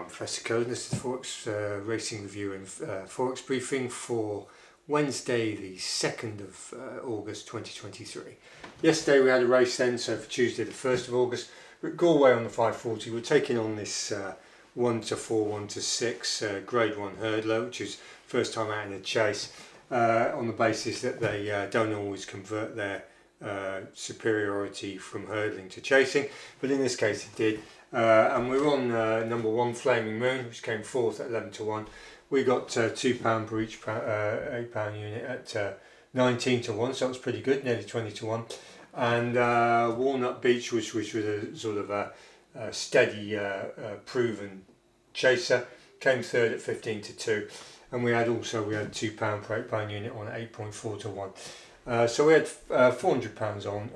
Professor Code. This is Forex Racing Review and Forex Briefing for Wednesday the 2nd of August 2023. Yesterday we had a race then, so for Tuesday the 1st of August, we're at Galway on the 540. We're taking on this 1 to 4, 1 to 6 grade 1 hurdler, which is first time out in a chase, on the basis that they don't always convert their superiority from hurdling to chasing, but in this case it did. And we're on number 1 Flaming Moon, which came fourth at 11 to 1. We got £2 per each £8 unit at 19 to 1, so that was pretty good, nearly 20 to 1. And Walnut Beach, which was a sort of a steady, proven chaser, came third at 15 to 2. And we had £2 per £8 unit on at 8.4 to 1. So we had £400 on,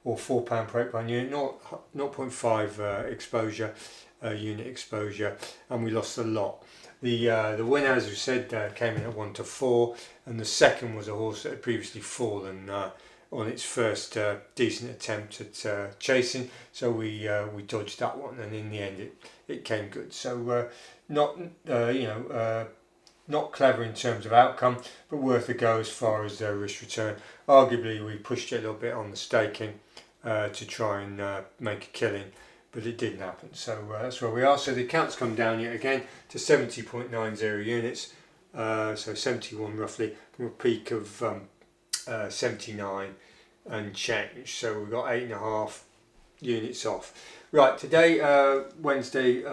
or £4 per £8 unit, 0.5 exposure, unit exposure, and we lost a lot. The winner, as we said, came in at 1 to 4, and the second was a horse that had previously fallen on its first decent attempt at chasing, so we dodged that one, and in the end it came good. So not clever in terms of outcome, but worth a go as far as risk return. Arguably we pushed it a little bit on the staking to try and make a killing, but it didn't happen. So that's where we are. So the accounts come down yet again to 70.90 units, so 71 roughly, from a peak of 79 and change. So we've got 8.5 units off. Right, today, Wednesday,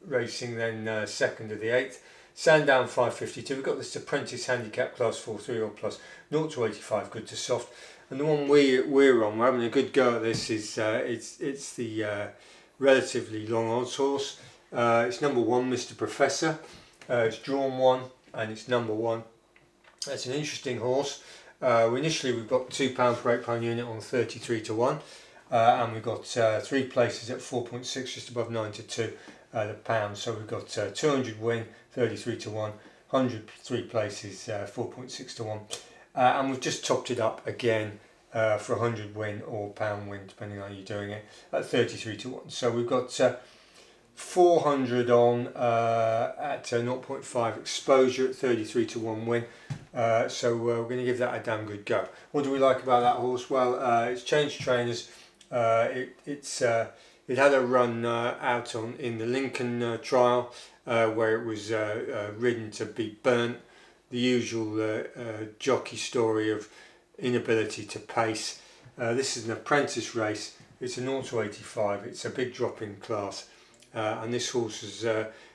racing then 2nd of the 8th. Sandown 552. We've got this Apprentice Handicap Class 4 3-year-old plus 0 to 85, good to soft. And the one we're on, we're having a good go at this, is it's the relatively long odds horse. It's number 1, Mr. Professor. It's drawn 1 and it's number 1. That's an interesting horse. We've got £2 per £8 unit on 33 to 1, and we've got 3 places at 4.6, just above 9 to 2 the pound. So we've got 200 win, 33 to 1, 103 places, 4.6 to 1. And we've just topped it up again for 100 win or pound win, depending on how you're doing it, at 33 to 1. So we've got 400 on at 0.5 exposure at 33 to 1 win. So we're going to give that a damn good go. What do we like about that horse? Well, it's changed trainers. It had a run out in the Lincoln trial where it was ridden to be burnt. The usual jockey story of inability to pace. This is an apprentice race. It's an 0 to 85. It's a big drop in class, and this horse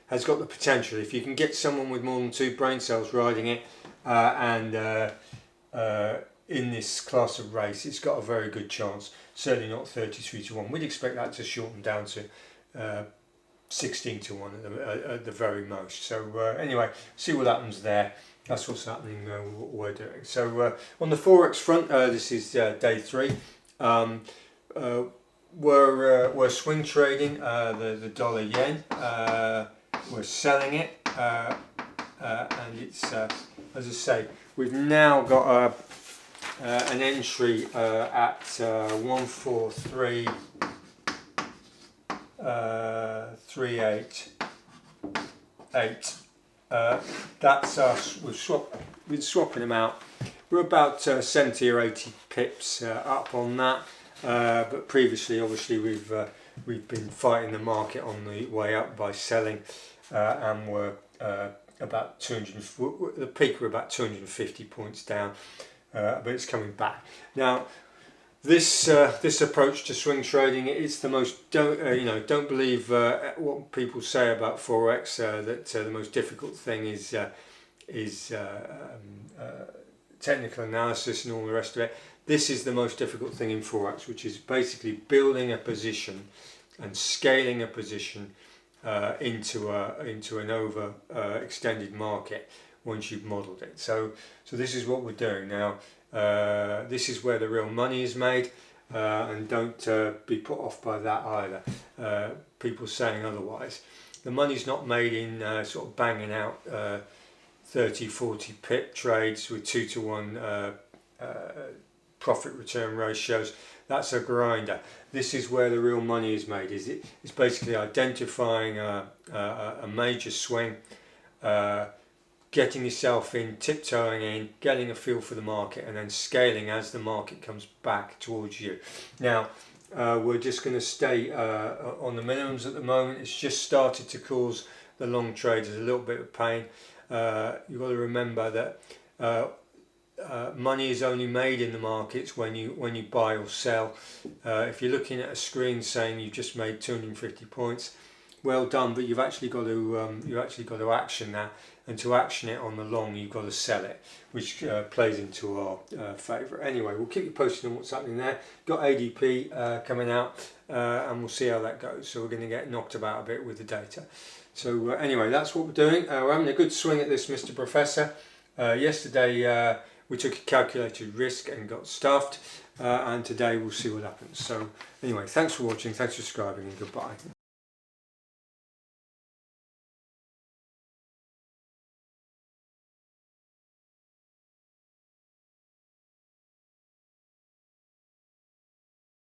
has got the potential. If you can get someone with more than 2 brain cells riding it, and in this class of race, it's got a very good chance. Certainly not 33 to 1. We'd expect that to shorten down to 16 to 1 at the very most. So anyway, see what happens there. That's what's happening, what we're doing. So on the Forex front, this is day 3. We're swing trading the dollar yen. We're selling it, and it's as I say, we've now got an entry at 143. 388. That's us. We're swapping them out. We're about 70 or 80 pips up on that, but previously obviously we've been fighting the market on the way up by selling, and we're about 200. The peak we're about 250 points down, but it's coming back now. This approach to swing trading, it's the most don't believe what people say about Forex, that the most difficult thing is technical analysis and all the rest of it. This is the most difficult thing in Forex, which is basically building a position and scaling a position into an over extended market once you've modelled it. So this is what we're doing now. This is where the real money is made, and don't be put off by that either. People saying otherwise. The money's not made in sort of banging out 30-40 pip trades with 2 to 1 profit return ratios. That's a grinder. This is where the real money is made. It's basically identifying a major swing, getting yourself in, tiptoeing in, getting a feel for the market, and then scaling as the market comes back towards you. Now, we're just going to stay on the minimums at the moment. It's just started to cause the long traders a little bit of pain. You've got to remember that money is only made in the markets when you buy or sell. If you're looking at a screen saying you've just made 250 points, well done, but you've actually got to action that, and to action it on the long, you've got to sell it, which plays into our favour. Anyway, we'll keep you posted on what's happening there. Got ADP coming out, and we'll see how that goes. So we're going to get knocked about a bit with the data. So anyway, that's what we're doing. We're having a good swing at this, Mr. Professor. Yesterday we took a calculated risk and got stuffed, and today we'll see what happens. So anyway, thanks for watching, thanks for subscribing, and goodbye.